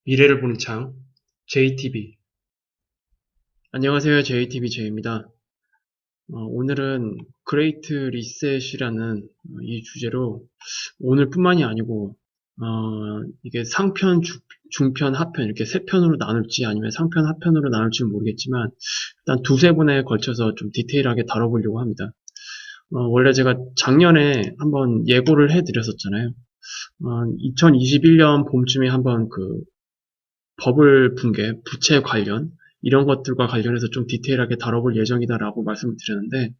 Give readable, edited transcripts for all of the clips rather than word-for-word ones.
미래를 보는 창, JTB. 안녕하세요. JTB 제이입니다. 오늘은 그레이트 리셋이라는 이 주제로 오늘뿐만이 아니고 이게 상편, 중편, 하편 이렇게 세 편으로 나눌지 아니면 상편, 하편으로 나눌지는 모르겠지만 일단 두세 번에 걸쳐서 좀 디테일하게 다뤄보려고 합니다. 원래 제가 작년에 한번 예고를 해드렸었잖아요. 2021년 봄쯤에 한번 그 버블 붕괴, 부채 관련 이런 것들과 관련해서 좀 디테일하게 다뤄볼 예정이다라고 말씀을 드렸는데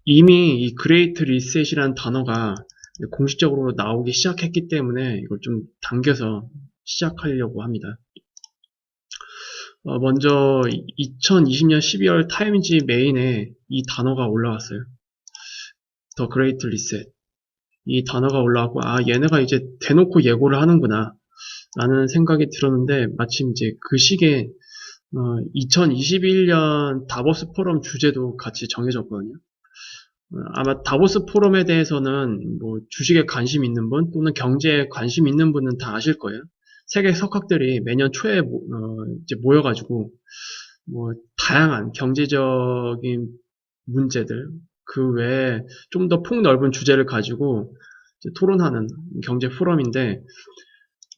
이미 이 그레이트 리셋이라는 단어가 공식적으로 나오기 시작했기 때문에 이걸 좀 당겨서 시작하려고 합니다. 먼저 2020년 12월 타임지 메인에 이 단어가 올라왔어요. 더 그레이트 리셋. 이 단어가 올라왔고 얘네가 이제 대놓고 예고를 하는구나 라는 생각이 들었는데 마침 이제 그 시기에 2021년 다보스 포럼 주제도 같이 정해졌거든요. 아마 다보스 포럼에 대해서는 뭐 주식에 관심 있는 분 또는 경제에 관심 있는 분은 다 아실 거예요. 세계 석학들이 매년 초에 이제 모여가지고 뭐 다양한 경제적인 문제들 그 외에 좀 더 폭넓은 주제를 가지고 토론하는 경제 포럼인데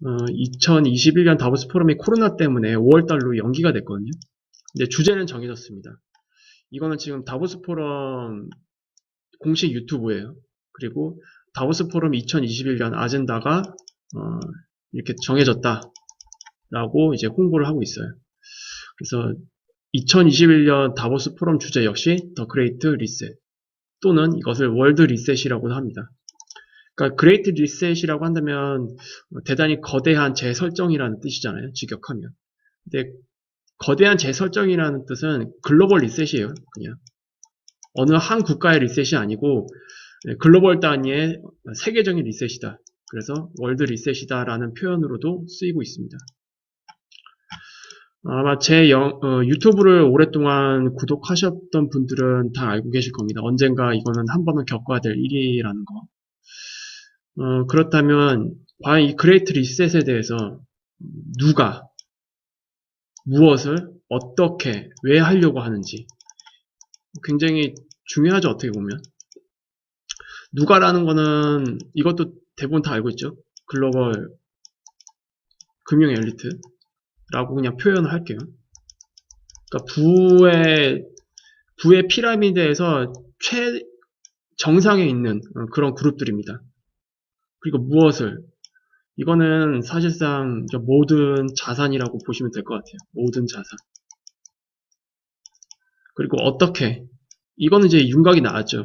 2021년 다보스 포럼이 코로나 때문에 5월달로 연기가 됐거든요. 근데 주제는 정해졌습니다. 이거는 지금 다보스 포럼 공식 유튜브예요. 그리고 다보스 포럼 2021년 아젠다가 이렇게 정해졌다라고 이제 홍보를 하고 있어요. 그래서 2021년 다보스 포럼 주제 역시 더 그레이트 리셋 또는 이것을 월드 리셋이라고도 합니다. 그러니까 그레이트 리셋이라고 한다면 대단히 거대한 재설정이라는 뜻이잖아요. 직역하면. 근데 거대한 재설정이라는 뜻은 글로벌 리셋이에요. 그냥 어느 한 국가의 리셋이 아니고 글로벌 단위의 세계적인 리셋이다. 그래서 월드 리셋이다라는 표현으로도 쓰이고 있습니다. 아마 제 유튜브를 오랫동안 구독하셨던 분들은 다 알고 계실 겁니다. 언젠가 이거는 한 번은 겪어야 될 일이라는 거. 그렇다면 과연 이 그레이트 리셋에 대해서 누가 무엇을 어떻게 왜 하려고 하는지 굉장히 중요하죠. 어떻게 보면 누가라는 거는 이것도 대부분 다 알고 있죠. 글로벌 금융 엘리트라고 그냥 표현을 할게요. 그러니까 부의 피라미드에서 정상에 있는 그런 그룹들입니다. 그리고 무엇을 이거는 사실상 모든 자산이라고 보시면 될 것 같아요. 모든 자산. 그리고 어떻게 이거는 이제 윤곽이 나왔죠.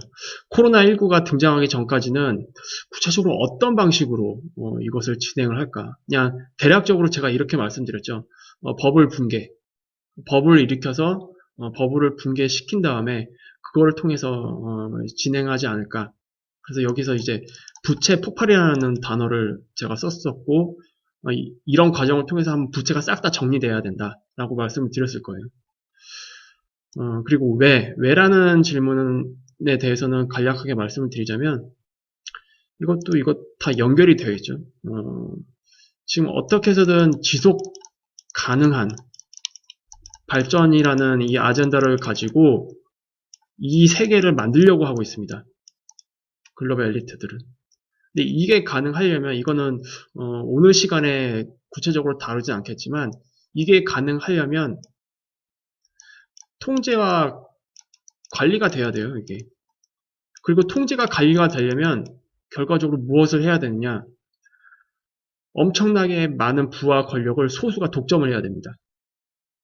코로나19가 등장하기 전까지는 구체적으로 어떤 방식으로 이것을 진행을 할까. 그냥 대략적으로 제가 이렇게 말씀드렸죠. 버블 붕괴. 버블을 일으켜서 버블을 붕괴시킨 다음에 그거를 통해서 진행하지 않을까. 그래서 여기서 이제 부채 폭발이라는 단어를 제가 썼었고 이런 과정을 통해서 한번 부채가 싹 다 정리돼야 된다라고 말씀을 드렸을 거예요. 그리고 왜라는 질문에 대해서는 간략하게 말씀을 드리자면 이것 다 연결이 되어 있죠. 지금 어떻게 해서든 지속 가능한 발전이라는 이 아젠다를 가지고 이 세계를 만들려고 하고 있습니다. 글로벌 엘리트들은. 근데 이게 가능하려면 이거는 오늘 시간에 구체적으로 다루지 않겠지만 이게 가능하려면 통제와 관리가 돼야 돼요. 이게. 그리고 통제가 관리가 되려면 결과적으로 무엇을 해야 되느냐? 엄청나게 많은 부와 권력을 소수가 독점을 해야 됩니다.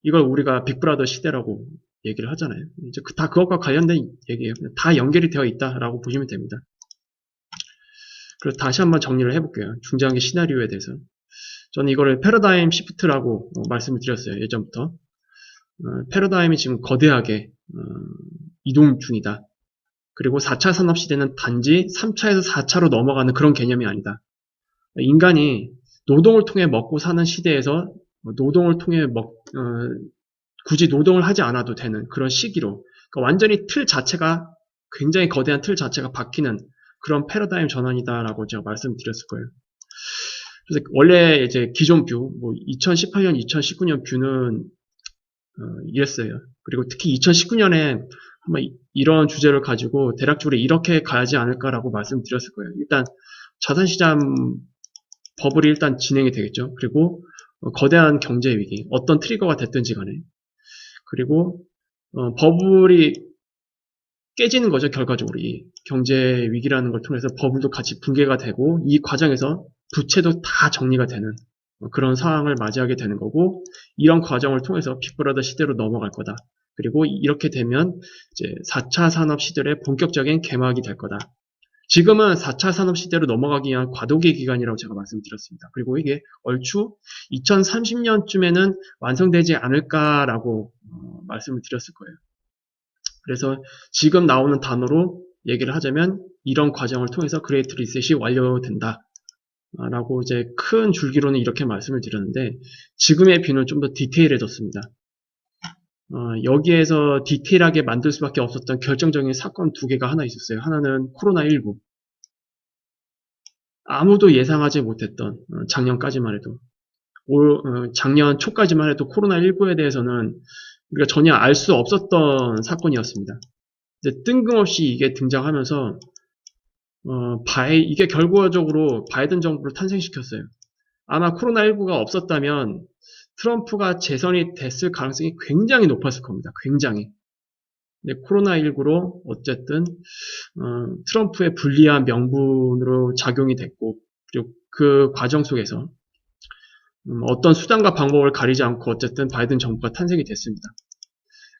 이걸 우리가 빅브라더 시대라고 얘기를 하잖아요. 이제 다 그것과 관련된 얘기예요. 다 연결이 되어 있다라고 보시면 됩니다. 그래서 다시 한번 정리를 해볼게요. 중장기 시나리오에 대해서. 저는 이거를 패러다임 시프트라고 말씀을 드렸어요. 예전부터. 패러다임이 지금 거대하게 이동 중이다. 그리고 4차 산업시대는 단지 3차에서 4차로 넘어가는 그런 개념이 아니다. 인간이 노동을 통해 먹고 사는 시대에서 노동을 통해 굳이 노동을 하지 않아도 되는 그런 시기로 그러니까 완전히 틀 자체가 굉장히 거대한 틀 자체가 바뀌는 그런 패러다임 전환이다라고 제가 말씀드렸을 거예요. 그래서 원래 이제 기존 뷰, 뭐 2018년, 2019년 뷰는 이랬어요. 그리고 특히 2019년에 한번 이런 주제를 가지고 대략적으로 이렇게 가지 않을까라고 말씀드렸을 거예요. 일단 자산시장 버블이 일단 진행이 되겠죠. 그리고 거대한 경제 위기, 어떤 트리거가 됐든지 간에. 그리고 버블이 깨지는 거죠. 결과적으로 이 경제 위기라는 걸 통해서 버블도 같이 붕괴가 되고 이 과정에서 부채도 다 정리가 되는 그런 상황을 맞이하게 되는 거고 이런 과정을 통해서 빅브라더 시대로 넘어갈 거다. 그리고 이렇게 되면 이제 4차 산업 시대의 본격적인 개막이 될 거다. 지금은 4차 산업 시대로 넘어가기 위한 과도기 기간이라고 제가 말씀드렸습니다. 그리고 이게 얼추 2030년쯤에는 완성되지 않을까라고 말씀을 드렸을 거예요. 그래서 지금 나오는 단어로 얘기를 하자면 이런 과정을 통해서 그레이트 리셋이 완료된다. 라고 이제 큰 줄기로는 이렇게 말씀을 드렸는데 지금의 뷰는 좀 더 디테일해졌습니다. 여기에서 디테일하게 만들 수밖에 없었던 결정적인 사건 두 개가 하나 있었어요. 하나는 코로나19. 아무도 예상하지 못했던 작년까지만 해도 작년 초까지만 해도 코로나19에 대해서는 우리가 전혀 알 수 없었던 사건이었습니다. 근데 뜬금없이 이게 등장하면서 이게 결과적으로 바이든 정부를 탄생시켰어요. 아마 코로나19가 없었다면 트럼프가 재선이 됐을 가능성이 굉장히 높았을 겁니다. 굉장히. 근데 코로나19로 어쨌든 트럼프의 불리한 명분으로 작용이 됐고 그리고 그 과정 속에서 어떤 수단과 방법을 가리지 않고 어쨌든 바이든 정부가 탄생이 됐습니다.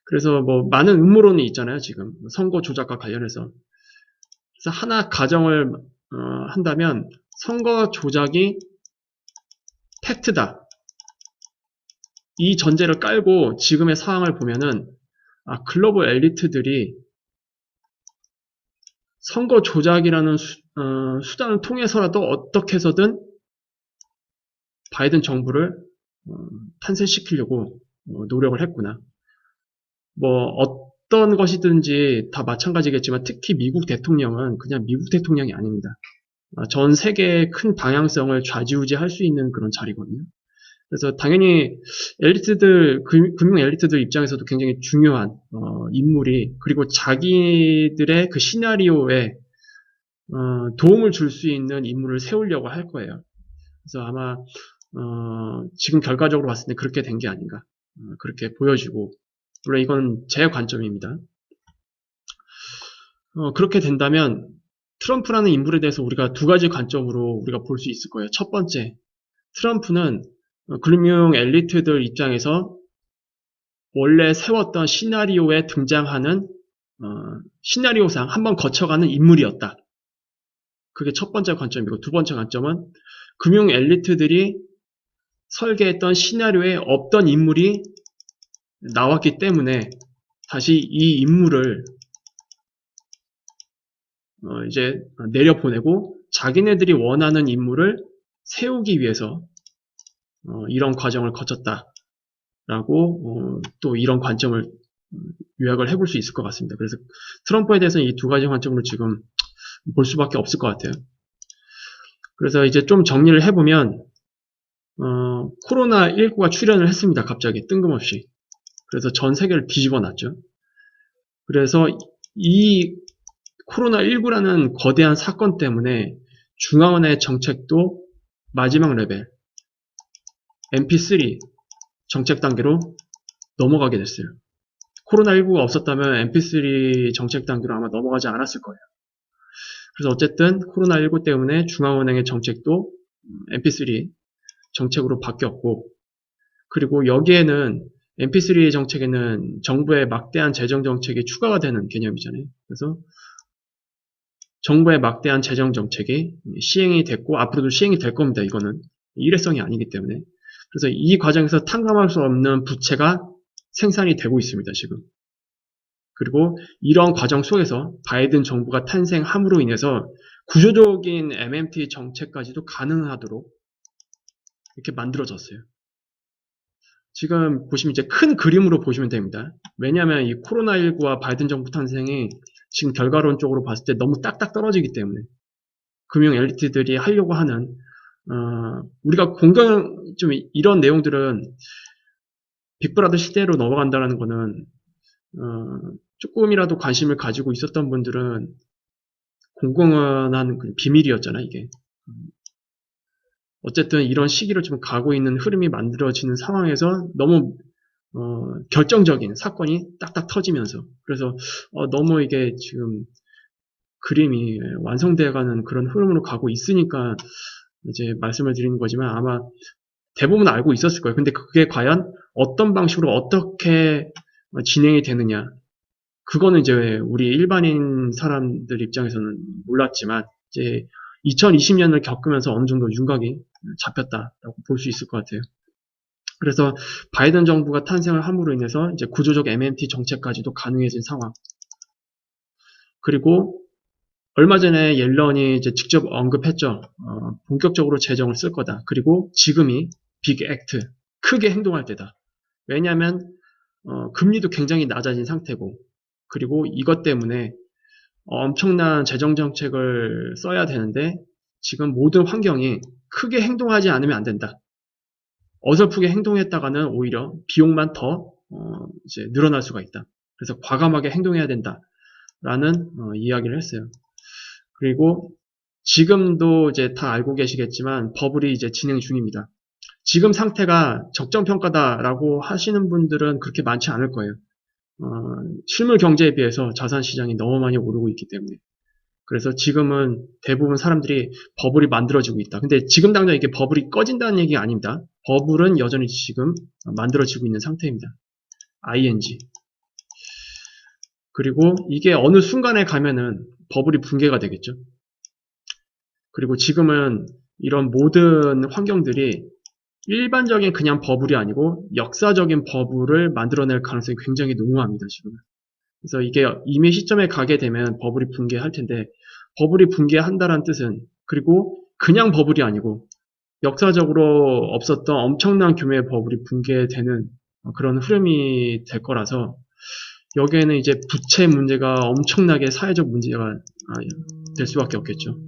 그래서 뭐 많은 음모론이 있잖아요. 지금 선거 조작과 관련해서. 그래서 하나 가정을 한다면 선거 조작이 팩트다. 이 전제를 깔고 지금의 상황을 보면은 글로벌 엘리트들이 선거 조작이라는 수단을 통해서라도 어떻게 해서든 바이든 정부를 탄생시키려고 노력을 했구나. 뭐 어떤 것이든지 다 마찬가지겠지만 특히 미국 대통령은 그냥 미국 대통령이 아닙니다. 전 세계의 큰 방향성을 좌지우지할 수 있는 그런 자리거든요. 그래서 당연히 엘리트들, 금융 엘리트들 입장에서도 굉장히 중요한 인물이 그리고 자기들의 그 시나리오에 도움을 줄 수 있는 인물을 세우려고 할 거예요. 그래서 아마 지금 결과적으로 봤을 때 그렇게 된 게 아닌가 그렇게 보여지고 물론 이건 제 관점입니다. 그렇게 된다면 트럼프라는 인물에 대해서 우리가 두 가지 관점으로 우리가 볼 수 있을 거예요. 첫 번째, 트럼프는 금융 엘리트들 입장에서 원래 세웠던 시나리오에 등장하는 시나리오상 한번 거쳐가는 인물이었다. 그게 첫 번째 관점이고 두 번째 관점은 금융 엘리트들이 설계했던 시나리오에 없던 인물이 나왔기 때문에 다시 이 인물을 이제 내려보내고 자기네들이 원하는 인물을 세우기 위해서 이런 과정을 거쳤다라고 또 이런 관점을 요약을 해볼 수 있을 것 같습니다. 그래서 트럼프에 대해서는 이 두 가지 관점으로 지금 볼 수밖에 없을 것 같아요. 그래서 이제 좀 정리를 해보면 코로나19가 출현을 했습니다. 갑자기 뜬금없이. 그래서 전 세계를 뒤집어 놨죠. 그래서 이 코로나19라는 거대한 사건 때문에 중앙은행의 정책도 마지막 레벨 MP3 정책 단계로 넘어가게 됐어요. 코로나19가 없었다면 MP3 정책 단계로 아마 넘어가지 않았을 거예요. 그래서 어쨌든 코로나19 때문에 중앙은행의 정책도 MP3 정책으로 바뀌었고 그리고 여기에는 MP3 정책에는 정부의 막대한 재정 정책이 추가가 되는 개념이잖아요. 그래서 정부의 막대한 재정 정책이 시행이 됐고 앞으로도 시행이 될 겁니다. 이거는 일회성이 아니기 때문에. 그래서 이 과정에서 탕감할 수 없는 부채가 생산이 되고 있습니다. 지금. 그리고 이런 과정 속에서 바이든 정부가 탄생함으로 인해서 구조적인 MMT 정책까지도 가능하도록 이렇게 만들어졌어요. 지금 보시면 이제 큰 그림으로 보시면 됩니다. 왜냐하면 이 코로나19와 바이든 정부 탄생이 지금 결과론적으로 봤을 때 너무 딱딱 떨어지기 때문에 금융 엘리트들이 하려고 하는 우리가 좀 이런 내용들은 빅브라더 시대로 넘어간다는 거는, 조금이라도 관심을 가지고 있었던 분들은 공공연한 비밀이었잖아, 이게. 어쨌든 이런 시기를 좀 가고 있는 흐름이 만들어지는 상황에서 너무 결정적인 사건이 딱딱 터지면서, 그래서 너무 이게 지금 그림이 완성돼가는 그런 흐름으로 가고 있으니까 이제 말씀을 드리는 거지만, 아마 대부분 알고 있었을 거예요. 근데 그게 과연 어떤 방식으로 어떻게 진행이 되느냐, 그거는 이제 우리 일반인 사람들 입장에서는 몰랐지만, 이제 2020년을 겪으면서 어느 정도 윤곽이 잡혔다라고 볼 수 있을 것 같아요. 그래서 바이든 정부가 탄생을 함으로 인해서 이제 구조적 MMT 정책까지도 가능해진 상황. 그리고 얼마 전에 옐런이 이제 직접 언급했죠. 본격적으로 재정을 쓸 거다. 그리고 지금이 빅 액트, 크게 행동할 때다. 왜냐하면 금리도 굉장히 낮아진 상태고, 그리고 이것 때문에 엄청난 재정 정책을 써야 되는데 지금 모든 환경이 크게 행동하지 않으면 안 된다. 어설프게 행동했다가는 오히려 비용만 더 이제 늘어날 수가 있다. 그래서 과감하게 행동해야 된다라는 이야기를 했어요. 그리고 지금도 이제 다 알고 계시겠지만 버블이 이제 진행 중입니다. 지금 상태가 적정평가다라고 하시는 분들은 그렇게 많지 않을 거예요. 실물 경제에 비해서 자산 시장이 너무 많이 오르고 있기 때문에. 그래서 지금은 대부분 사람들이 버블이 만들어지고 있다. 근데 지금 당장 이게 버블이 꺼진다는 얘기가 아닙니다. 버블은 여전히 지금 만들어지고 있는 상태입니다. ing. 그리고 이게 어느 순간에 가면은 버블이 붕괴가 되겠죠. 그리고 지금은 이런 모든 환경들이 일반적인 그냥 버블이 아니고 역사적인 버블을 만들어낼 가능성이 굉장히 농후합니다, 지금. 그래서 이게 이미 시점에 가게 되면 버블이 붕괴할 텐데, 버블이 붕괴한다는 뜻은, 그리고 그냥 버블이 아니고 역사적으로 없었던 엄청난 규모의 버블이 붕괴되는 그런 흐름이 될 거라서, 여기에는 이제 부채 문제가 엄청나게 사회적 문제가 될 수밖에 없겠죠.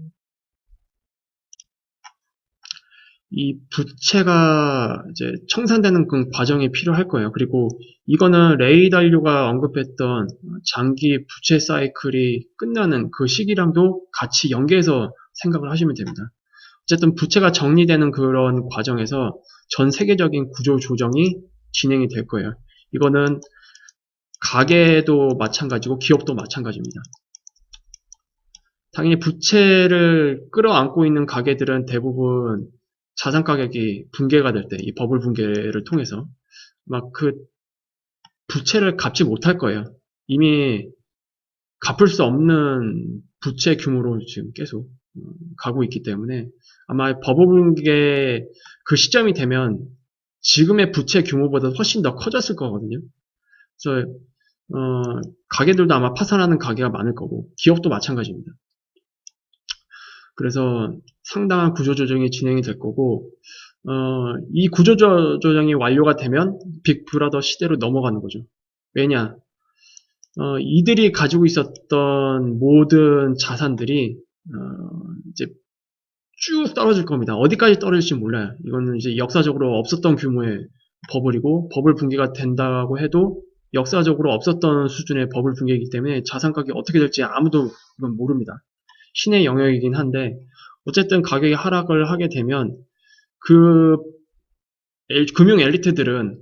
이 부채가 이제 청산되는 그 과정이 필요할 거예요. 그리고 이거는 레이 달료가 언급했던 장기 부채 사이클이 끝나는 그 시기랑도 같이 연계해서 생각을 하시면 됩니다. 어쨌든 부채가 정리되는 그런 과정에서 전 세계적인 구조 조정이 진행이 될 거예요. 이거는 가계도 마찬가지고 기업도 마찬가지입니다. 당연히 부채를 끌어안고 있는 가게들은 대부분 자산 가격이 붕괴가 될 때, 이 버블 붕괴를 통해서 막 그 부채를 갚지 못할 거예요. 이미 갚을 수 없는 부채 규모로 지금 계속 가고 있기 때문에 아마 버블 붕괴 그 시점이 되면 지금의 부채 규모보다 훨씬 더 커졌을 거거든요. 그래서 가게들도 아마 파산하는 가게가 많을 거고 기업도 마찬가지입니다. 그래서 상당한 구조조정이 진행이 될 거고, 이 구조조정이 완료가 되면 빅브라더 시대로 넘어가는 거죠. 왜냐? 이들이 가지고 있었던 모든 자산들이 이제 쭉 떨어질 겁니다. 어디까지 떨어질지 몰라요. 이거는 이제 역사적으로 없었던 규모의 버블이고, 버블 붕괴가 된다고 해도 역사적으로 없었던 수준의 버블 붕괴이기 때문에 자산 가격이 어떻게 될지 아무도 이건 모릅니다. 신의 영역이긴 한데, 어쨌든 가격이 하락을 하게 되면 그 금융 엘리트들은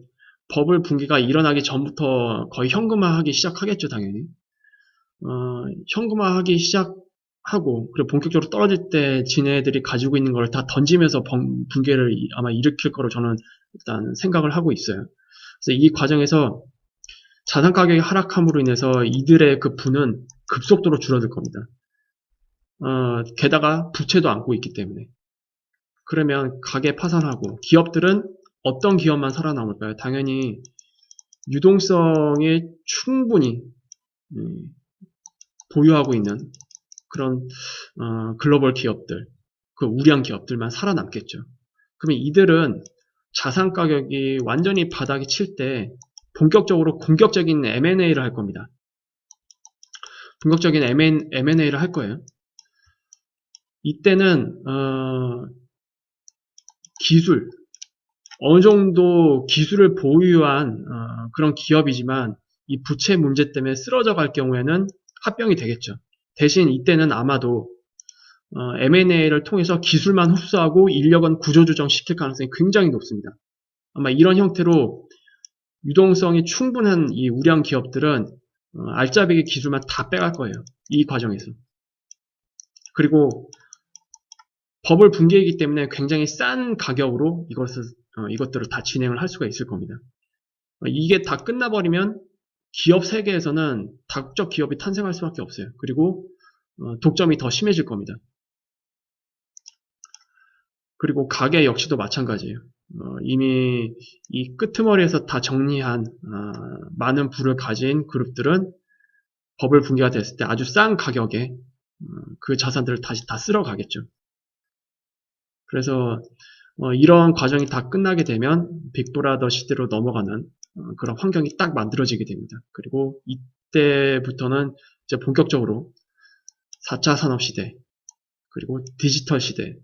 버블 붕괴가 일어나기 전부터 거의 현금화하기 시작하겠죠, 당연히. 현금화하기 시작하고, 그리고 본격적으로 떨어질 때 지네들이 가지고 있는 걸 다 던지면서 붕괴를 아마 일으킬 거로 저는 일단 생각을 하고 있어요. 그래서 이 과정에서 자산 가격이 하락함으로 인해서 이들의 그 부는 급속도로 줄어들 겁니다. 게다가 부채도 안고 있기 때문에. 그러면 가게 파산하고, 기업들은 어떤 기업만 살아남을까요? 당연히 유동성이 충분히 보유하고 있는 그런 글로벌 기업들, 그 우량 기업들만 살아남겠죠. 그러면 이들은 자산 가격이 완전히 바닥이 칠 때 본격적으로 공격적인 M&A를 할 겁니다. 본격적인 M&A를 할 거예요. 이때는 기술, 어느 정도 기술을 보유한 그런 기업이지만 이 부채 문제 때문에 쓰러져 갈 경우에는 합병이 되겠죠. 대신 이때는 아마도 M&A를 통해서 기술만 흡수하고 인력은 구조조정 시킬 가능성이 굉장히 높습니다. 아마 이런 형태로 유동성이 충분한 이 우량 기업들은 알짜배기 기술만 다 빼갈 거예요. 이 과정에서. 그리고 버블 붕괴이기 때문에 굉장히 싼 가격으로 이것들을 다 진행을 할 수가 있을 겁니다. 이게 다 끝나버리면 기업 세계에서는 다국적 기업이 탄생할 수밖에 없어요. 그리고 독점이 더 심해질 겁니다. 그리고 가계 역시도 마찬가지예요. 이미 이 끄트머리에서 다 정리한 많은 부를 가진 그룹들은 버블 붕괴가 됐을 때 아주 싼 가격에 그 자산들을 다시 다 쓸어 가겠죠. 그래서 이런 과정이 다 끝나게 되면 빅브라더 시대로 넘어가는 그런 환경이 딱 만들어지게 됩니다. 그리고 이때부터는 이제 본격적으로 4차 산업 시대, 그리고 디지털 시대,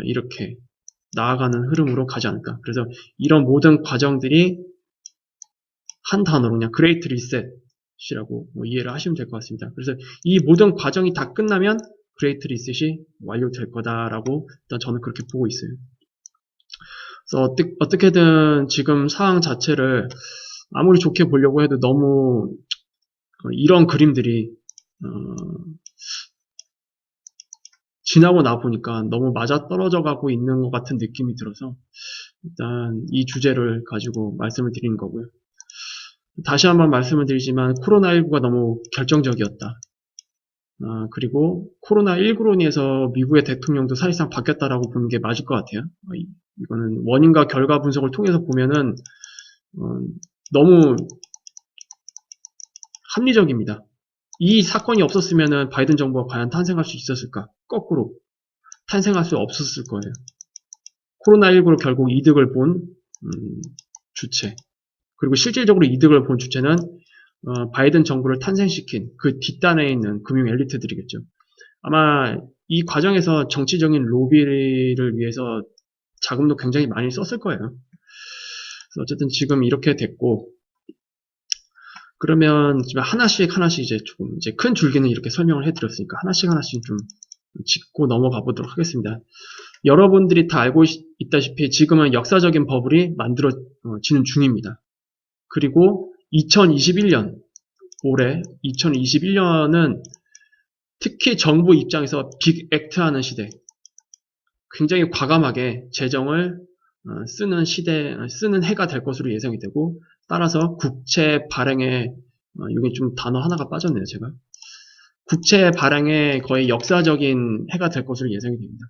이렇게 나아가는 흐름으로 가지 않을까. 그래서 이런 모든 과정들이 한 단어로 그냥 그레이트 리셋이라고 이해를 하시면 될 것 같습니다. 그래서 이 모든 과정이 다 끝나면 그레이트 리셋이 완료될 거다라고 일단 저는 그렇게 보고 있어요. 그래서 어떻게든 지금 상황 자체를 아무리 좋게 보려고 해도 너무 이런 그림들이 지나고 나 보니까 너무 맞아떨어져 가고 있는 것 같은 느낌이 들어서 일단 이 주제를 가지고 말씀을 드리는 거고요. 다시 한번 말씀을 드리지만 코로나19가 너무 결정적이었다. 그리고 코로나19로 인해서 미국의 대통령도 사실상 바뀌었다라고 보는 게 맞을 것 같아요. 이거는 원인과 결과 분석을 통해서 보면은 너무 합리적입니다. 이 사건이 없었으면은 바이든 정부가 과연 탄생할 수 있었을까? 거꾸로 탄생할 수 없었을 거예요. 코로나19로 결국 이득을 본 주체, 그리고 실질적으로 이득을 본 주체는 바이든 정부를 탄생시킨 그 뒷단에 있는 금융 엘리트들이겠죠. 아마 이 과정에서 정치적인 로비를 위해서 자금도 굉장히 많이 썼을 거예요. 그래서 어쨌든 지금 이렇게 됐고, 그러면 하나씩 이제 조금 이제 큰 줄기는 이렇게 설명을 해드렸으니까 하나씩 좀 짚고 넘어가 보도록 하겠습니다. 여러분들이 다 알고 있다시피 지금은 역사적인 버블이 만들어지는 중입니다. 그리고 2021년 올해 2021년은 특히 정부 입장에서 빅 액트 하는 시대, 굉장히 과감하게 재정을 쓰는 해가 될 것으로 예상이 되고, 따라서 국채 발행에 여기 좀 단어 하나가 빠졌네요, 제가. 국채 발행에 거의 역사적인 해가 될 것으로 예상이 됩니다.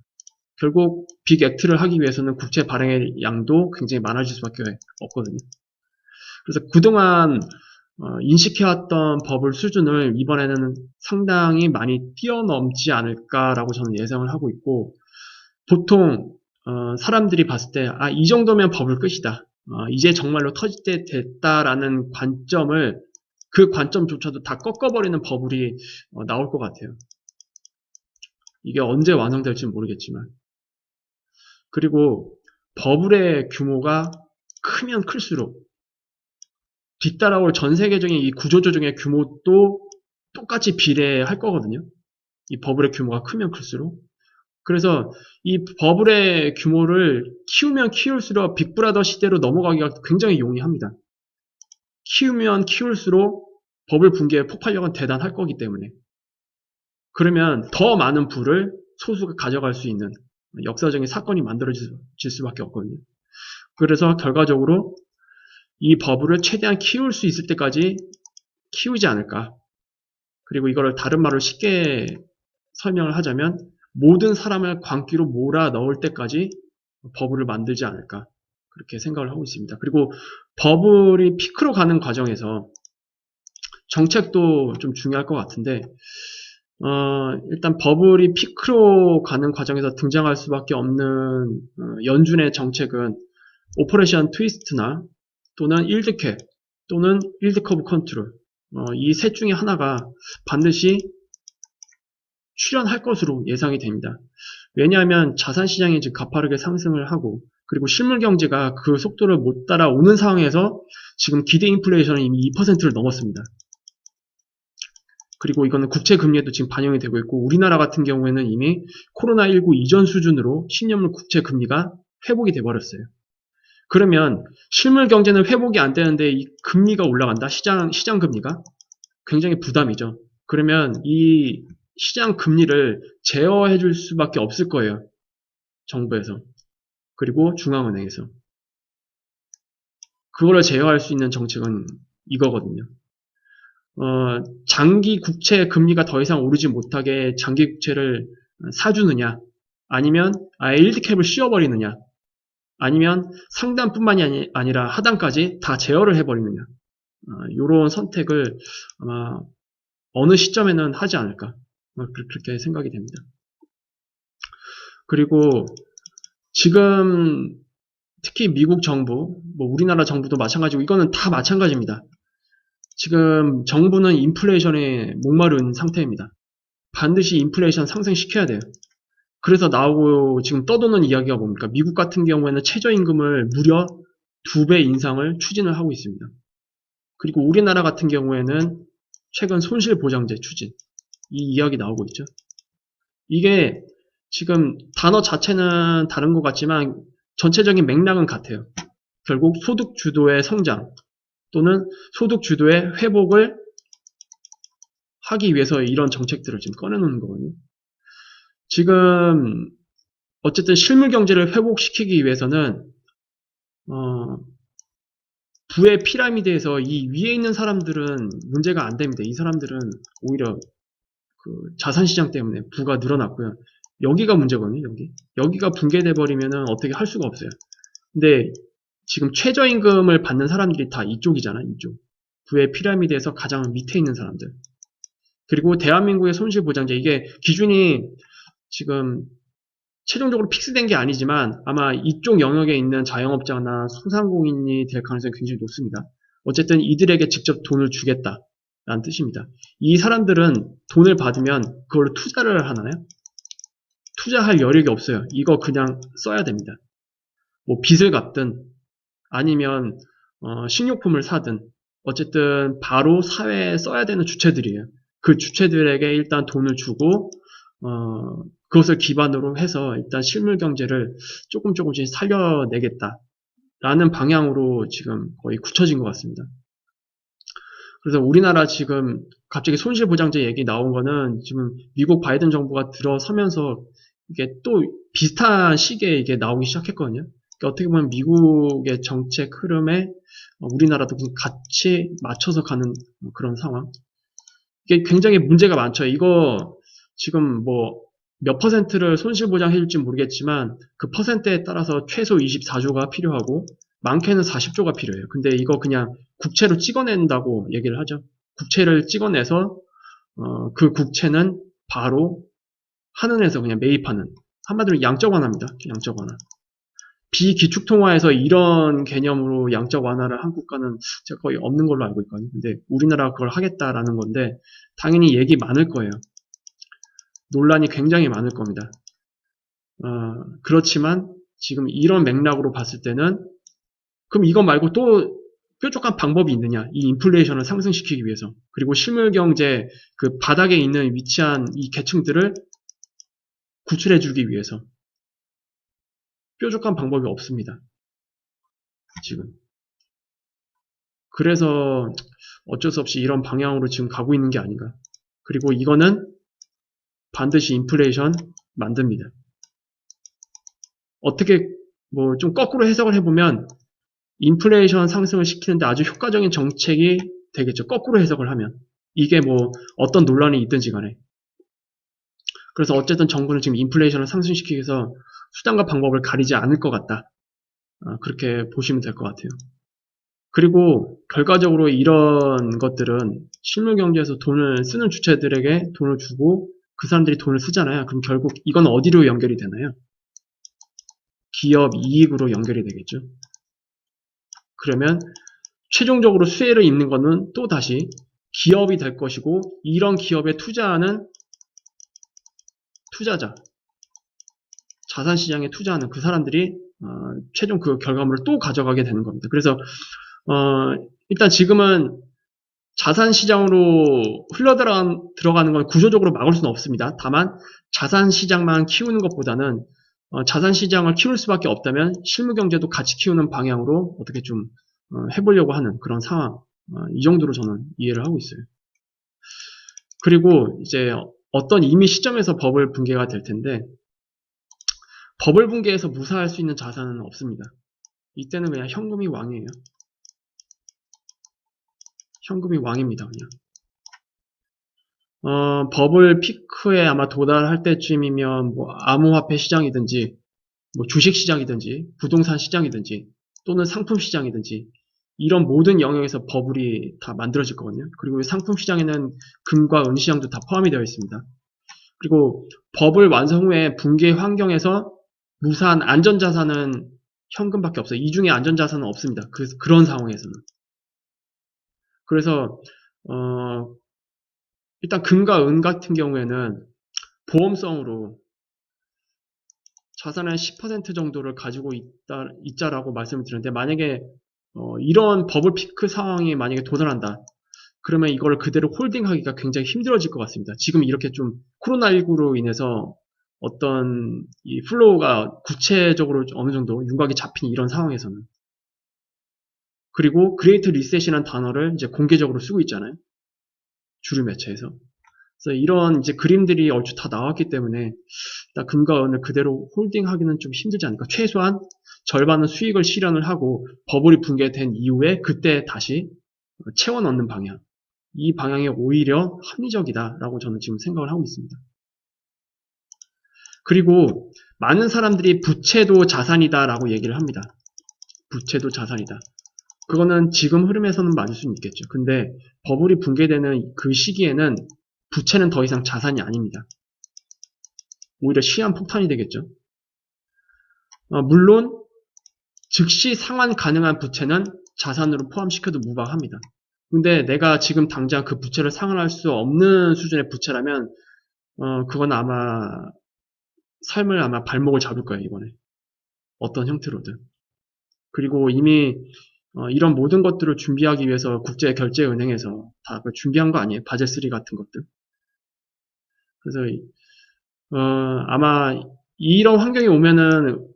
결국 빅 액트를 하기 위해서는 국채 발행의 양도 굉장히 많아질 수밖에 없거든요. 그래서 그동안 인식해왔던 버블 수준을 이번에는 상당히 많이 뛰어넘지 않을까라고 저는 예상을 하고 있고, 보통 사람들이 봤을 때 이 정도면 버블 끝이다, 이제 정말로 터질 때 됐다라는 관점을, 그 관점조차도 다 꺾어버리는 버블이 나올 것 같아요. 이게 언제 완성될지는 모르겠지만. 그리고 버블의 규모가 크면 클수록 뒤따라올 전 세계적인 이 구조조정의 규모도 똑같이 비례할 거거든요. 이 버블의 규모가 크면 클수록. 그래서 이 버블의 규모를 키우면 키울수록 빅브라더 시대로 넘어가기가 굉장히 용이합니다. 키우면 키울수록 버블 붕괴의 폭발력은 대단할 거기 때문에. 그러면 더 많은 부를 소수가 가져갈 수 있는 역사적인 사건이 만들어질 수밖에 없거든요. 그래서 결과적으로 이 버블을 최대한 키울 수 있을 때까지 키우지 않을까. 그리고 이거를 다른 말로 쉽게 설명을 하자면 모든 사람을 광기로 몰아 넣을 때까지 버블을 만들지 않을까, 그렇게 생각을 하고 있습니다. 그리고 버블이 피크로 가는 과정에서 정책도 좀 중요할 것 같은데, 일단 버블이 피크로 가는 과정에서 등장할 수밖에 없는 연준의 정책은 오퍼레이션 트위스트나 또는 일드캡 또는 일드 커브 컨트롤, 이 셋 중에 하나가 반드시 출현할 것으로 예상이 됩니다. 왜냐하면 자산 시장이 지금 가파르게 상승을 하고 그리고 실물 경제가 그 속도를 못 따라오는 상황에서 지금 기대 인플레이션은 이미 2%를 넘었습니다. 그리고 이거는 국채 금리에도 지금 반영이 되고 있고 우리나라 같은 경우에는 이미 코로나19 이전 수준으로 10년물 국채 금리가 회복이 돼 버렸어요. 그러면 실물 경제는 회복이 안 되는데 이 금리가 올라간다. 시장 금리가 굉장히 부담이죠. 그러면 이 시장 금리를 제어해 줄 수밖에 없을 거예요. 정부에서. 그리고 중앙은행에서. 그거를 제어할 수 있는 정책은 이거거든요. 장기 국채 금리가 더 이상 오르지 못하게 장기 국채를 사주느냐, 아니면 아예 일드캡을 씌워버리느냐, 아니면 상단뿐만이 아니라 하단까지 다 제어를 해버리느냐, 이런 선택을 아마 어느 시점에는 하지 않을까, 그렇게 생각이 됩니다. 그리고 지금 특히 미국 정부, 뭐 우리나라 정부도 마찬가지고 이거는 다 마찬가지입니다. 지금 정부는 인플레이션에 목마른 상태입니다. 반드시 인플레이션 상승시켜야 돼요. 그래서 나오고 지금 떠도는 이야기가 뭡니까? 미국 같은 경우에는 최저임금을 무려 2배 인상을 추진을 하고 있습니다. 그리고 우리나라 같은 경우에는 최근 손실보장제 추진, 이 이야기 나오고 있죠. 이게 지금 단어 자체는 다른 것 같지만 전체적인 맥락은 같아요. 결국 소득 주도의 성장 또는 소득 주도의 회복을 하기 위해서 이런 정책들을 지금 꺼내놓는 거거든요. 지금 어쨌든 실물 경제를 회복시키기 위해서는 부의 피라미드에서 이 위에 있는 사람들은 문제가 안 됩니다. 이 사람들은 오히려 그 자산시장 때문에 부가 늘어났고요. 여기가 문제거든요. 여기가 붕괴돼 버리면은 어떻게 할 수가 없어요. 근데 지금 최저임금을 받는 사람들이 다 이쪽이잖아. 이쪽 부의 피라미드에서 가장 밑에 있는 사람들. 그리고 대한민국의 손실보장제, 이게 기준이 지금 최종적으로 픽스된 게 아니지만 아마 이쪽 영역에 있는 자영업자나 소상공인이 될 가능성이 굉장히 높습니다. 어쨌든 이들에게 직접 돈을 주겠다라는 뜻입니다. 이 사람들은 돈을 받으면 그걸로 투자를 하나요? 투자할 여력이 없어요. 이거 그냥 써야 됩니다. 뭐 빚을 갚든 아니면 식료품을 사든 어쨌든 바로 사회에 써야 되는 주체들이에요. 그 주체들에게 일단 돈을 주고 그것을 기반으로 해서 일단 실물 경제를 조금씩 살려내겠다라는 방향으로 지금 거의 굳혀진 것 같습니다. 그래서 우리나라 지금 갑자기 손실보장제 얘기 나온 거는 지금 미국 바이든 정부가 들어서면서 이게 또 비슷한 시기에 이게 나오기 시작했거든요. 그러니까 어떻게 보면 미국의 정책 흐름에 우리나라도 같이 맞춰서 가는 그런 상황. 이게 굉장히 문제가 많죠. 이거 지금 뭐 몇 퍼센트를 손실보장해 줄지 모르겠지만 그 퍼센트에 따라서 최소 24조가 필요하고 많게는 40조가 필요해요. 근데 이거 그냥 국채로 찍어낸다고 얘기를 하죠. 국채를 찍어내서 그 국채는 바로 한은에서 그냥 매입하는, 한마디로 양적 완화입니다. 양적 완화. 비기축통화에서 이런 개념으로 양적 완화를 한 국가는 제가 거의 없는 걸로 알고 있거든요. 근데 우리나라가 그걸 하겠다라는 건데 당연히 얘기 많을 거예요. 논란이 굉장히 많을 겁니다. 그렇지만 지금 이런 맥락으로 봤을 때는 그럼 이거 말고 또 뾰족한 방법이 있느냐? 이 인플레이션을 상승시키기 위해서. 그리고 실물경제 그 바닥에 있는 위치한 이 계층들을 구출해주기 위해서. 뾰족한 방법이 없습니다. 지금. 그래서 어쩔 수 없이 이런 방향으로 지금 가고 있는 게 아닌가. 그리고 이거는 반드시 인플레이션 만듭니다. 어떻게 뭐 좀 거꾸로 해석을 해보면 인플레이션 상승을 시키는데 아주 효과적인 정책이 되겠죠. 거꾸로 해석을 하면. 이게 뭐 어떤 논란이 있든지 간에. 그래서 어쨌든 정부는 지금 인플레이션을 상승시키기 위해서 수단과 방법을 가리지 않을 것 같다. 그렇게 보시면 될 것 같아요. 그리고 결과적으로 이런 것들은 실물 경제에서 돈을 쓰는 주체들에게 돈을 주고 그 사람들이 돈을 쓰잖아요. 그럼 결국 이건 어디로 연결이 되나요? 기업 이익으로 연결이 되겠죠. 그러면 최종적으로 수혜를 입는 거는 또 다시 기업이 될 것이고 이런 기업에 투자하는 투자자, 자산 시장에 투자하는 그 사람들이 최종 그 결과물을 또 가져가게 되는 겁니다. 그래서 일단 지금은 자산 시장으로 들어가는 건 구조적으로 막을 수는 없습니다. 다만 자산 시장만 키우는 것보다는 자산 시장을 키울 수밖에 없다면 실무 경제도 같이 키우는 방향으로 어떻게 좀 해보려고 하는 그런 상황. 이 정도로 저는 이해를 하고 있어요. 그리고 이제 어떤 이미 시점에서 버블 붕괴가 될 텐데 버블 붕괴에서 무사할 수 있는 자산은 없습니다. 이때는 그냥 현금이 왕이에요. 현금이 왕입니다. 그냥. 버블 피크에 아마 도달할 때쯤이면 뭐 암호화폐 시장이든지 뭐 주식 시장이든지 부동산 시장이든지 또는 상품 시장이든지 이런 모든 영역에서 버블이 다 만들어질 거거든요. 그리고 상품 시장에는 금과 은 시장도 다 포함이 되어 있습니다. 그리고 버블 완성 후에 붕괴 환경에서 무사한 안전자산은 현금밖에 없어요. 이 중에 안전자산은 없습니다. 그런 상황에서는. 그래서 일단 금과 은 같은 경우에는 보험성으로 자산의 10% 정도를 가지고 있자라고 말씀을 드렸는데 만약에 이런 버블 피크 상황이 만약에 도달한다. 그러면 이걸 그대로 홀딩하기가 굉장히 힘들어질 것 같습니다. 지금 이렇게 좀 코로나19로 인해서 어떤 이 플로우가 구체적으로 어느 정도 윤곽이 잡힌 이런 상황에서는 그리고 그레이트 리셋이라는 단어를 이제 공개적으로 쓰고 있잖아요. 주류 매체에서. 그래서 이런 이제 그림들이 얼추 다 나왔기 때문에 금과 은을 그대로 홀딩하기는 좀 힘들지 않을까. 최소한 절반은 수익을 실현을 하고 버블이 붕괴된 이후에 그때 다시 채워 넣는 방향. 이 방향이 오히려 합리적이다라고 저는 지금 생각을 하고 있습니다. 그리고 많은 사람들이 부채도 자산이다라고 얘기를 합니다. 부채도 자산이다. 그거는 지금 흐름에서는 맞을 수는 있겠죠. 근데 버블이 붕괴되는 그 시기에는 부채는 더 이상 자산이 아닙니다. 오히려 시한 폭탄이 되겠죠. 물론 즉시 상환 가능한 부채는 자산으로 포함시켜도 무방합니다. 근데 내가 지금 당장 그 부채를 상환할 수 없는 수준의 부채라면 그건 아마 삶을 아마 발목을 잡을 거예요, 이번에. 어떤 형태로든. 그리고 이미 이런 모든 것들을 준비하기 위해서 국제결제은행에서 다 준비한 거 아니에요? 바젤3 같은 것들. 그래서 아마 이런 환경이 오면은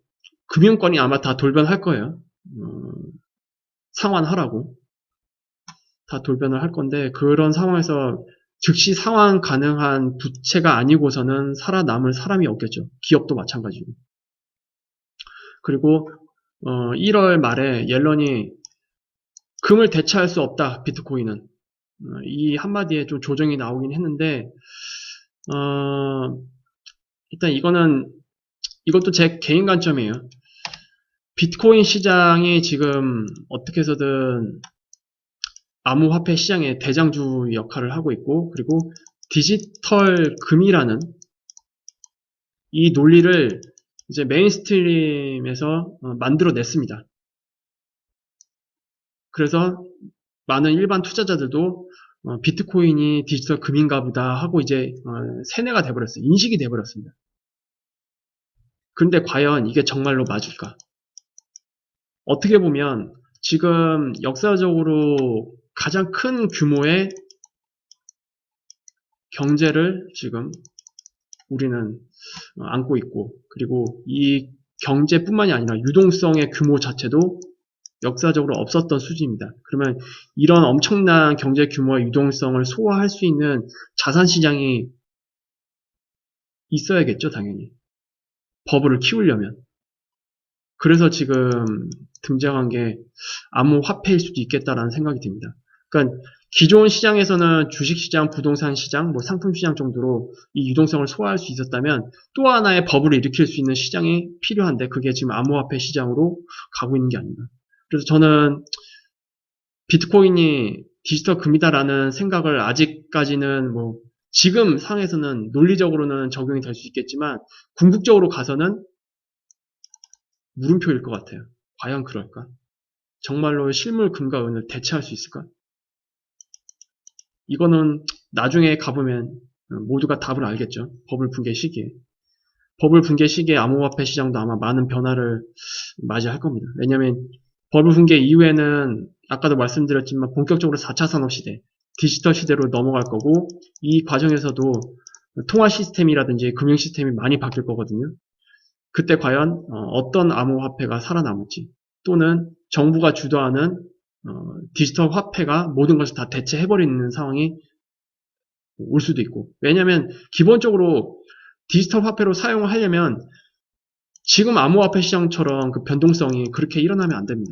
금융권이 아마 다 돌변할 거예요. 상환하라고. 다 돌변을 할 건데 그런 상황에서 즉시 상환 가능한 부채가 아니고서는 살아남을 사람이 없겠죠. 기업도 마찬가지고. 그리고 1월 말에 옐런이 금을 대체할 수 없다. 비트코인은. 이 한마디에 좀 조정이 나오긴 했는데 일단 이것도 제 개인 관점이에요. 비트코인 시장이 지금 어떻게 해서든 암호화폐 시장의 대장주 역할을 하고 있고 그리고 디지털 금이라는 이 논리를 이제 메인스트림에서 만들어냈습니다. 그래서 많은 일반 투자자들도 비트코인이 디지털 금인가 보다 하고 이제 세뇌가 돼버렸어요. 인식이 돼버렸습니다. 그런데 과연 이게 정말로 맞을까? 어떻게 보면 지금 역사적으로 가장 큰 규모의 경제를 지금 우리는 안고 있고 그리고 이 경제뿐만이 아니라 유동성의 규모 자체도 역사적으로 없었던 수준입니다. 그러면 이런 엄청난 경제 규모의 유동성을 소화할 수 있는 자산 시장이 있어야겠죠, 당연히. 버블을 키우려면. 그래서 지금 등장한 게 암호화폐일 수도 있겠다라는 생각이 듭니다. 그러니까 기존 시장에서는 주식시장, 부동산 시장, 뭐 상품 시장 정도로 이 유동성을 소화할 수 있었다면 또 하나의 버블을 일으킬 수 있는 시장이 필요한데 그게 지금 암호화폐 시장으로 가고 있는 게 아닌가. 그래서 저는 비트코인이 디지털 금이다라는 생각을 아직까지는 뭐 지금 상에서는 논리적으로는 적용이 될 수 있겠지만 궁극적으로 가서는 물음표일 것 같아요. 과연 그럴까? 정말로 실물 금과 은을 대체할 수 있을까? 이거는 나중에 가보면 모두가 답을 알겠죠. 버블 붕괴 시기에. 버블 붕괴 시기에 암호화폐 시장도 아마 많은 변화를 맞이할 겁니다. 왜냐하면 버블 붕괴 이후에는 아까도 말씀드렸지만 본격적으로 4차 산업 시대, 디지털 시대로 넘어갈 거고 이 과정에서도 통화 시스템이라든지 금융 시스템이 많이 바뀔 거거든요. 그때 과연 어떤 암호화폐가 살아남을지 또는 정부가 주도하는 디지털 화폐가 모든 것을 다 대체해버리는 상황이 올 수도 있고 왜냐하면 기본적으로 디지털 화폐로 사용을 하려면 지금 암호화폐 시장처럼 그 변동성이 그렇게 일어나면 안 됩니다.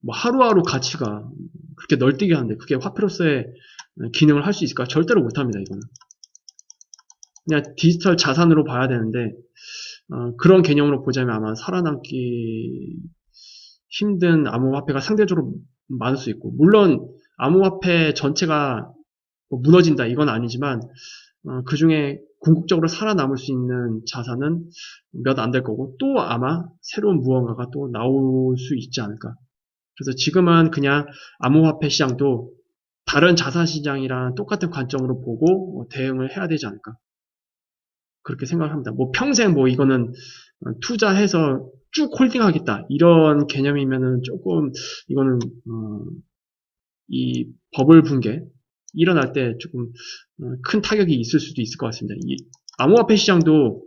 뭐 하루하루 가치가 그렇게 널뛰게 하는데 그게 화폐로서의 기능을 할 수 있을까? 절대로 못합니다. 이거는 그냥 디지털 자산으로 봐야 되는데 그런 개념으로 보자면 아마 살아남기 힘든 암호화폐가 상대적으로 많을 수 있고 물론 암호화폐 전체가 뭐 무너진다 이건 아니지만 그 중에 궁극적으로 살아남을 수 있는 자산은 몇 안 될 거고 또 아마 새로운 무언가가 또 나올 수 있지 않을까. 그래서 지금은 그냥 암호화폐 시장도 다른 자산 시장이랑 똑같은 관점으로 보고 대응을 해야 되지 않을까. 그렇게 생각합니다. 뭐 평생 뭐 이거는 투자해서 쭉 홀딩하겠다 이런 개념이면은 조금 이거는 이 버블 붕괴 일어날 때 조금 큰 타격이 있을 수도 있을 것 같습니다. 이 암호화폐 시장도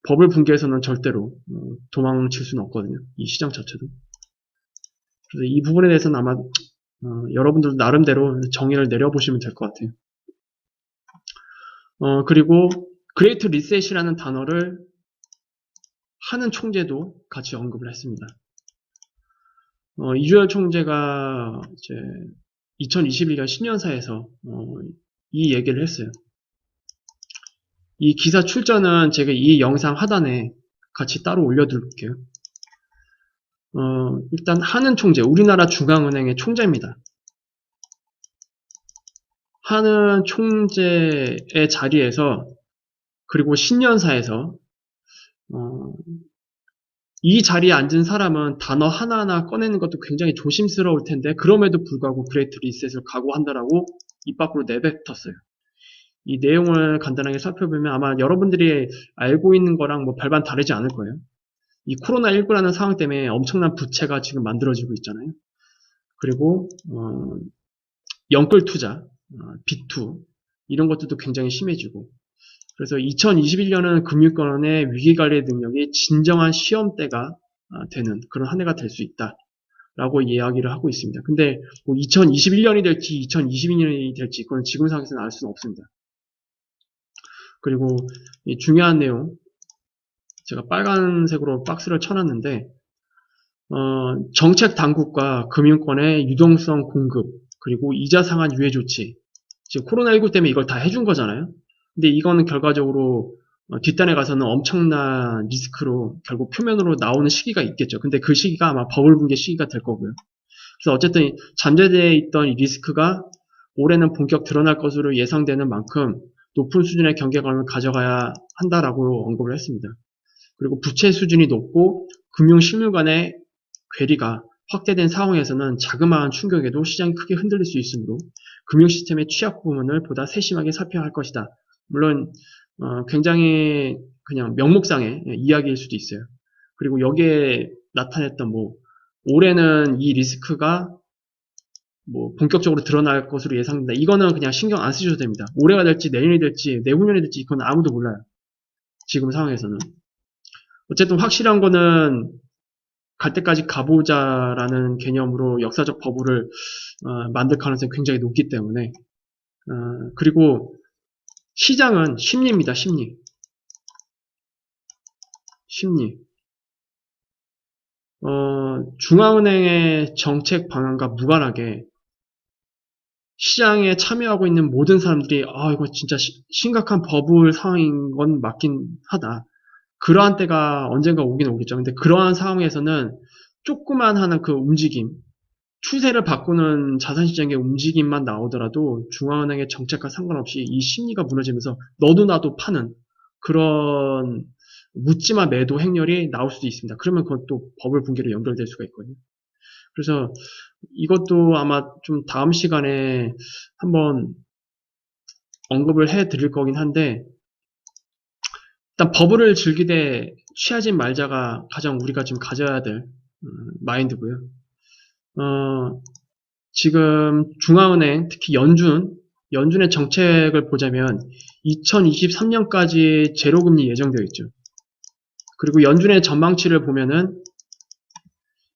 버블 붕괴에서는 절대로 도망칠 수는 없거든요. 이 시장 자체도. 그래서 이 부분에 대해서는 아마 여러분들 나름대로 정의를 내려보시면 될 것 같아요. 그리고 그레이트 리셋이라는 단어를 하는 총재도 같이 언급을 했습니다. 이주열 총재가 이제 2021년 신년사에서 이 얘기를 했어요. 이 기사 출전은 제가 이 영상 하단에 같이 따로 올려둘게요. 일단 하는 총재, 우리나라 중앙은행의 총재입니다. 하는 총재의 자리에서 그리고 신년사에서 이 자리에 앉은 사람은 단어 하나하나 꺼내는 것도 굉장히 조심스러울 텐데 그럼에도 불구하고 그레이트 리셋을 각오한다라고 입 밖으로 내뱉었어요. 이 내용을 간단하게 살펴보면 아마 여러분들이 알고 있는 거랑 뭐 별반 다르지 않을 거예요. 이 코로나19라는 상황 때문에 엄청난 부채가 지금 만들어지고 있잖아요. 그리고 영끌 투자, B2 이런 것들도 굉장히 심해지고 그래서 2021년은 금융권의 위기관리 능력이 진정한 시험대가 되는 그런 한 해가 될 수 있다라고 이야기를 하고 있습니다. 근데 뭐 2021년이 될지 2022년이 될지 그건 지금 상황에서는 알 수는 없습니다. 그리고 이 중요한 내용 제가 빨간색으로 박스를 쳐놨는데 정책 당국과 금융권의 유동성 공급 그리고 이자 상한 유예 조치 지금 코로나19 때문에 이걸 다 해준 거잖아요. 근데 이거는 결과적으로 뒷단에 가서는 엄청난 리스크로 결국 표면으로 나오는 시기가 있겠죠. 근데 그 시기가 아마 버블 붕괴 시기가 될 거고요. 그래서 어쨌든 잠재되어 있던 이 리스크가 올해는 본격 드러날 것으로 예상되는 만큼 높은 수준의 경계감을 가져가야 한다라고 언급을 했습니다. 그리고 부채 수준이 높고 금융 실물 간의 괴리가 확대된 상황에서는 자그마한 충격에도 시장이 크게 흔들릴 수 있으므로 금융 시스템의 취약 부분을 보다 세심하게 살펴야 할 것이다. 물론 굉장히 그냥 명목상의 이야기일 수도 있어요. 그리고 여기에 나타냈던 뭐 올해는 이 리스크가 뭐 본격적으로 드러날 것으로 예상된다. 이거는 그냥 신경 안 쓰셔도 됩니다. 올해가 될지 내년이 될지 내후년이 될지 그건 아무도 몰라요. 지금 상황에서는. 어쨌든 확실한 거는 갈 때까지 가보자라는 개념으로 역사적 버블을 만들 가능성이 굉장히 높기 때문에 그리고 시장은 심리입니다. 심리. 중앙은행의 정책 방향과 무관하게 시장에 참여하고 있는 모든 사람들이 이거 진짜 심각한 버블 상황인 건 맞긴 하다. 그러한 때가 언젠가 오긴 오겠죠. 근데 그러한 상황에서는 조그만 하는 그 움직임, 추세를 바꾸는 자산시장의 움직임만 나오더라도 중앙은행의 정책과 상관없이 이 심리가 무너지면서 너도 나도 파는 그런 묻지마 매도 행렬이 나올 수도 있습니다. 그러면 그것도 버블 붕괴로 연결될 수가 있거든요. 그래서 이것도 아마 좀 다음 시간에 한번 언급을 해 드릴 거긴 한데 일단 버블을 즐기되 취하지 말자가 가장 우리가 지금 가져야 될 마인드고요. 지금 중앙은행, 특히 연준의 정책을 보자면 2023년까지 제로금리 예정되어 있죠. 그리고 연준의 전망치를 보면은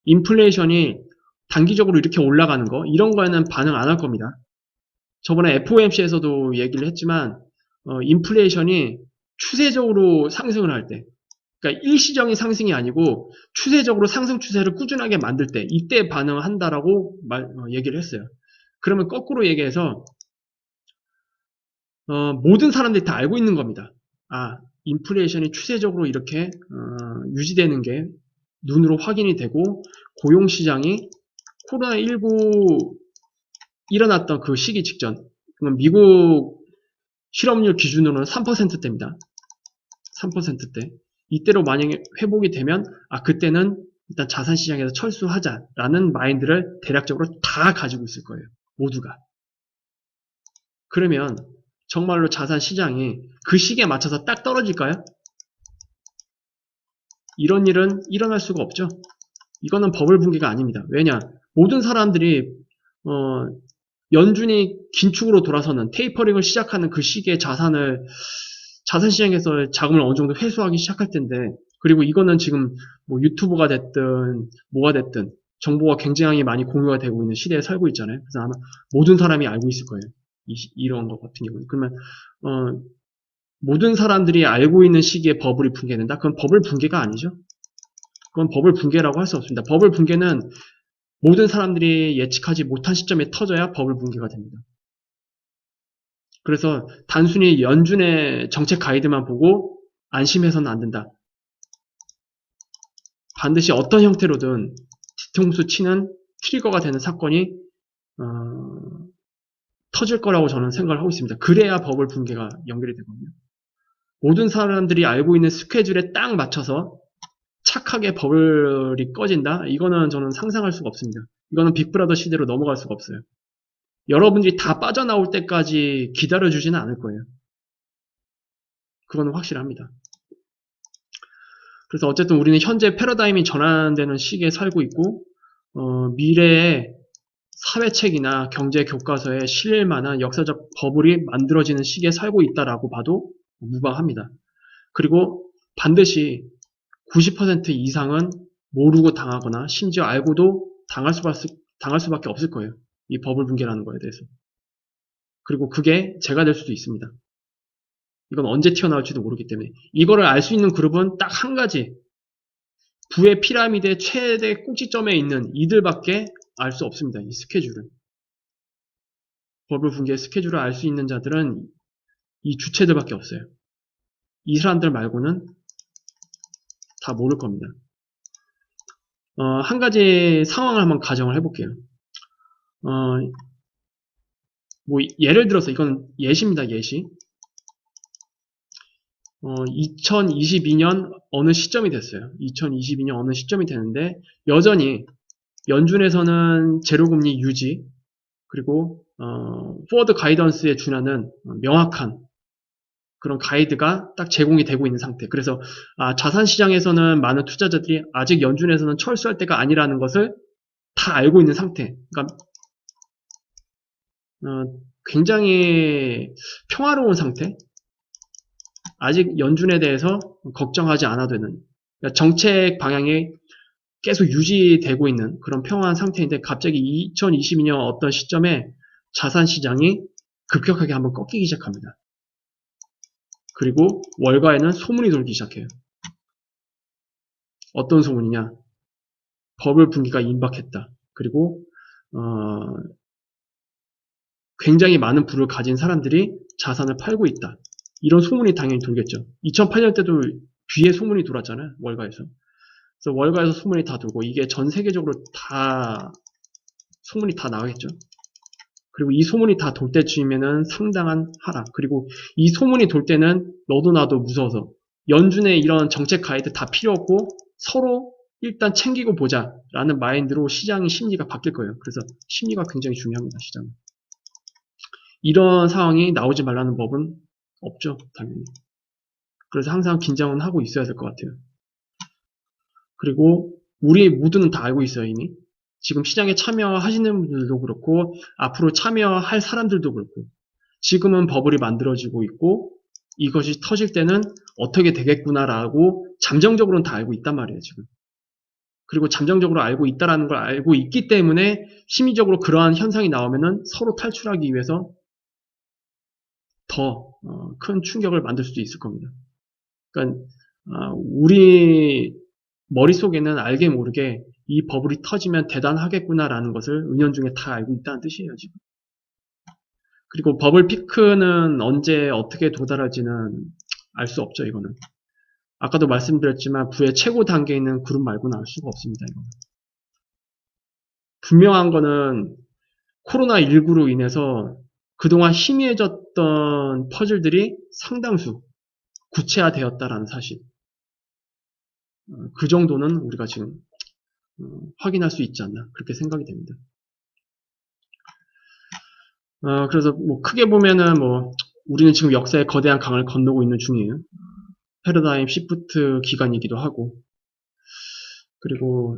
인플레이션이 단기적으로 이렇게 올라가는 거, 이런 거에는 반응 안 할 겁니다. 저번에 FOMC에서도 얘기를 했지만 인플레이션이 추세적으로 상승을 할 때, 그러니까 일시적인 상승이 아니고 추세적으로 상승 추세를 꾸준하게 만들 때, 이때 반응을 한다라고 얘기를 했어요. 그러면 거꾸로 얘기해서 모든 사람들이 다 알고 있는 겁니다. 인플레이션이 추세적으로 이렇게 유지되는 게 눈으로 확인이 되고 고용시장이 코로나19 일어났던 그 시기 직전, 미국 실업률 기준으로는 3%대입니다. 3%대. 이때로 만약에 회복이 되면 그때는 일단 자산시장에서 철수하자라는 마인드를 대략적으로 다 가지고 있을 거예요. 모두가. 그러면 정말로 자산시장이 그 시기에 맞춰서 딱 떨어질까요? 이런 일은 일어날 수가 없죠. 이거는 버블 붕괴가 아닙니다. 왜냐? 모든 사람들이 연준이 긴축으로 돌아서는 테이퍼링을 시작하는 그 시기에 자산시장에서 자금을 어느 정도 회수하기 시작할 텐데, 그리고 이거는 지금 뭐 유튜브가 됐든 뭐가 됐든 정보가 굉장히 많이 공유가 되고 있는 시대에 살고 있잖아요. 그래서 아마 모든 사람이 알고 있을 거예요. 이런 것 같은 경우는. 그러면 모든 사람들이 알고 있는 시기에 버블이 붕괴된다? 그건 버블 붕괴가 아니죠. 그건 버블 붕괴라고 할 수 없습니다. 버블 붕괴는 모든 사람들이 예측하지 못한 시점에 터져야 버블 붕괴가 됩니다. 그래서 단순히 연준의 정책 가이드만 보고 안심해서는 안 된다. 반드시 어떤 형태로든 뒤통수 치는 트리거가 되는 사건이 터질 거라고 저는 생각을 하고 있습니다. 그래야 버블 붕괴가 연결이 되거든요. 모든 사람들이 알고 있는 스케줄에 딱 맞춰서 착하게 버블이 꺼진다? 이거는 저는 상상할 수가 없습니다. 이거는 빅브라더 시대로 넘어갈 수가 없어요. 여러분들이 다 빠져나올 때까지 기다려주지는 않을 거예요. 그거는 확실합니다. 그래서 어쨌든 우리는 현재 패러다임이 전환되는 시기에 살고 있고 미래의 사회책이나 경제 교과서에 실릴 만한 역사적 버블이 만들어지는 시기에 살고 있다라고 봐도 무방합니다. 그리고 반드시 90% 이상은 모르고 당하거나 심지어 알고도 당할 수밖에 없을 거예요. 이 버블 붕괴라는 거에 대해서. 그리고 그게 제가 될 수도 있습니다. 이건 언제 튀어나올지도 모르기 때문에. 이거를 알 수 있는 그룹은 딱 한 가지. 부의 피라미드의 최대 꼭지점에 있는 이들밖에 알 수 없습니다. 이 스케줄을. 버블 붕괴의 스케줄을 알 수 있는 자들은 이 주체들밖에 없어요. 이 사람들 말고는 다 모를 겁니다. 한 가지 상황을 한번 가정을 해볼게요. 뭐 예를 들어서 이건 예시입니다. 예시. 2022년 어느 시점이 됐어요. 2022년 어느 시점이 되는데 여전히 연준에서는 제로금리 유지 그리고 포워드 가이던스에 준하는 명확한 그런 가이드가 딱 제공이 되고 있는 상태. 그래서 자산시장에서는 많은 투자자들이 아직 연준에서는 철수할 때가 아니라는 것을 다 알고 있는 상태. 그러니까 굉장히 평화로운 상태. 아직 연준에 대해서 걱정하지 않아도 되는 그러니까 정책 방향이 계속 유지되고 있는 그런 평화한 상태인데 갑자기 2022년 어떤 시점에 자산시장이 급격하게 한번 꺾이기 시작합니다. 그리고 월가에는 소문이 돌기 시작해요. 어떤 소문이냐? 버블 붕괴가 임박했다. 그리고 굉장히 많은 부를 가진 사람들이 자산을 팔고 있다. 이런 소문이 당연히 돌겠죠. 2008년 때도 뒤에 소문이 돌았잖아요. 월가에서. 그래서 월가에서 소문이 다 돌고 이게 전 세계적으로 다 소문이 다 나가겠죠. 그리고 이 소문이 다 돌 때쯤이면은 상당한 하락. 그리고 이 소문이 돌 때는 너도 나도 무서워서 연준의 이런 정책 가이드 다 필요 없고 서로 일단 챙기고 보자 라는 마인드로 시장의 심리가 바뀔 거예요. 그래서 심리가 굉장히 중요합니다. 시장은. 이런 상황이 나오지 말라는 법은 없죠. 당연히. 그래서 항상 긴장은 하고 있어야 될 것 같아요. 그리고 우리 모두는 다 알고 있어요, 이미. 지금 시장에 참여하시는 분들도 그렇고 앞으로 참여할 사람들도 그렇고 지금은 버블이 만들어지고 있고 이것이 터질 때는 어떻게 되겠구나라고 잠정적으로는 다 알고 있단 말이에요, 지금. 그리고 잠정적으로 알고 있다라는 걸 알고 있기 때문에 심리적으로 그러한 현상이 나오면은 서로 탈출하기 위해서 더 큰 충격을 만들 수도 있을 겁니다. 그러니까 우리 머릿속에는 알게 모르게 이 버블이 터지면 대단하겠구나라는 것을 은연중에 다 알고 있다는 뜻이에요, 지금. 그리고 버블 피크는 언제 어떻게 도달할지는 알 수 없죠, 이거는. 아까도 말씀드렸지만 부의 최고 단계에 있는 그룹 말고는 알 수가 없습니다, 이거는. 분명한 거는 코로나19로 인해서 그동안 희미해졌던 퍼즐들이 상당수 구체화되었다라는 사실. 그 정도는 우리가 지금 확인할 수 있지 않나 그렇게 생각이 됩니다. 그래서 뭐 크게 보면은 뭐 우리는 지금 역사의 거대한 강을 건너고 있는 중이에요. 패러다임 시프트 기간이기도 하고 그리고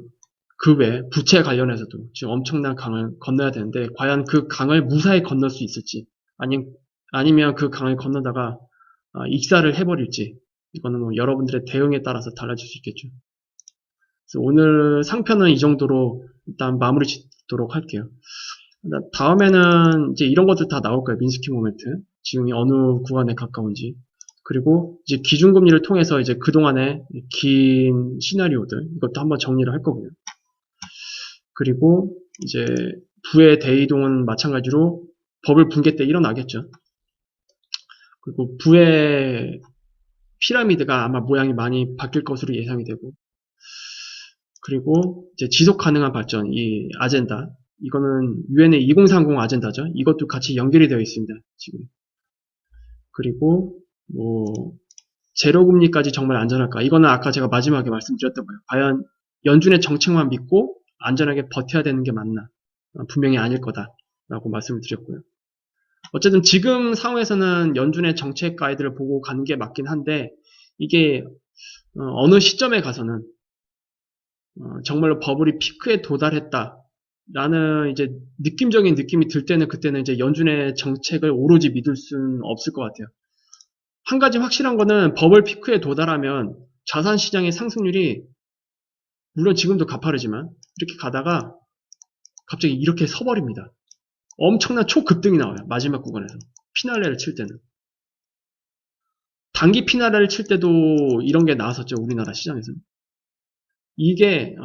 그 외 부채 관련해서도 지금 엄청난 강을 건너야 되는데 과연 그 강을 무사히 건널 수 있을지 아니면 그 강을 건너다가 익사를 해버릴지 이거는 뭐 여러분들의 대응에 따라서 달라질 수 있겠죠. 그래서 오늘 상편은 이 정도로 일단 마무리 짓도록 할게요. 다음에는 이제 이런 것들 다 나올 거예요. 민스키 모멘트. 지금이 어느 구간에 가까운지. 그리고 이제 기준금리를 통해서 이제 그동안의 긴 시나리오들, 이것도 한번 정리를 할 거고요. 그리고 이제 부의 대이동은 마찬가지로 버블 붕괴 때 일어나겠죠. 그리고 부의 피라미드가 아마 모양이 많이 바뀔 것으로 예상이 되고, 그리고 이제 지속 가능한 발전, 이 아젠다, 이거는 유엔의 2030 아젠다죠. 이것도 같이 연결이 되어 있습니다. 지금. 그리고 뭐 제로 금리까지 정말 안전할까? 이거는 아까 제가 마지막에 말씀드렸던 거예요. 과연 연준의 정책만 믿고 안전하게 버텨야 되는 게 맞나? 분명히 아닐 거다라고 말씀을 드렸고요. 어쨌든 지금 상황에서는 연준의 정책 가이드를 보고 가는 게 맞긴 한데 이게 어느 시점에 가서는 정말로 버블이 피크에 도달했다라는 이제 느낌적인 느낌이 들 때는 그때는 이제 연준의 정책을 오로지 믿을 수는 없을 것 같아요. 한 가지 확실한 거는 버블 피크에 도달하면 자산 시장의 상승률이 물론 지금도 가파르지만 이렇게 가다가 갑자기 이렇게 서버립니다. 엄청난 초급등이 나와요. 마지막 구간에서. 피날레를 칠 때는. 단기 피날레를 칠 때도 이런 게 나왔었죠. 우리나라 시장에서는. 이게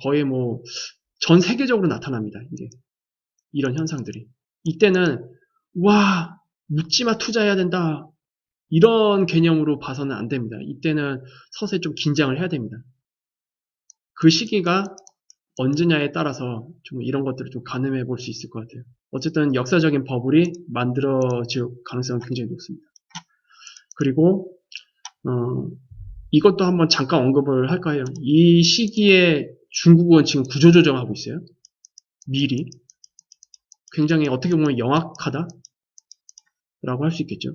거의 뭐 전 세계적으로 나타납니다. 이게. 이런 현상들이. 이때는 와 묻지마 투자해야 된다. 이런 개념으로 봐서는 안 됩니다. 이때는 서서히 좀 긴장을 해야 됩니다. 그 시기가 언제냐에 따라서 좀 이런 것들을 좀 가늠해 볼 수 있을 것 같아요. 어쨌든 역사적인 버블이 만들어질 가능성은 굉장히 높습니다. 그리고 이것도 한번 잠깐 언급을 할까요? 이 시기에 중국은 지금 구조조정하고 있어요. 미리. 굉장히 어떻게 보면 영악하다라고 할 수 있겠죠.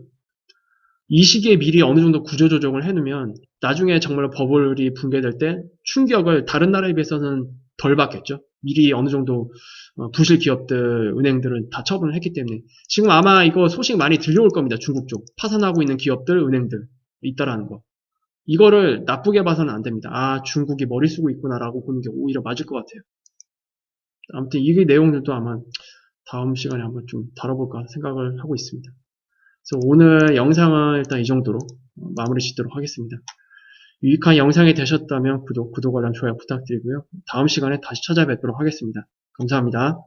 이 시기에 미리 어느 정도 구조조정을 해놓으면 나중에 정말 버블이 붕괴될 때 충격을 다른 나라에 비해서는 덜 받겠죠. 미리 어느 정도 부실 기업들, 은행들은 다 처분을 했기 때문에 지금 아마 이거 소식 많이 들려올 겁니다. 중국 쪽. 파산하고 있는 기업들, 은행들 있다라는 거. 이거를 나쁘게 봐서는 안 됩니다. 아, 중국이 머리 쓰고 있구나라고 보는 게 오히려 맞을 것 같아요. 아무튼 이 내용들도 아마 다음 시간에 한번 좀 다뤄볼까 생각을 하고 있습니다. 그래서 오늘 영상은 일단 이 정도로 마무리 짓도록 하겠습니다. 유익한 영상이 되셨다면 구독, 알람, 좋아요 부탁드리고요. 다음 시간에 다시 찾아뵙도록 하겠습니다. 감사합니다.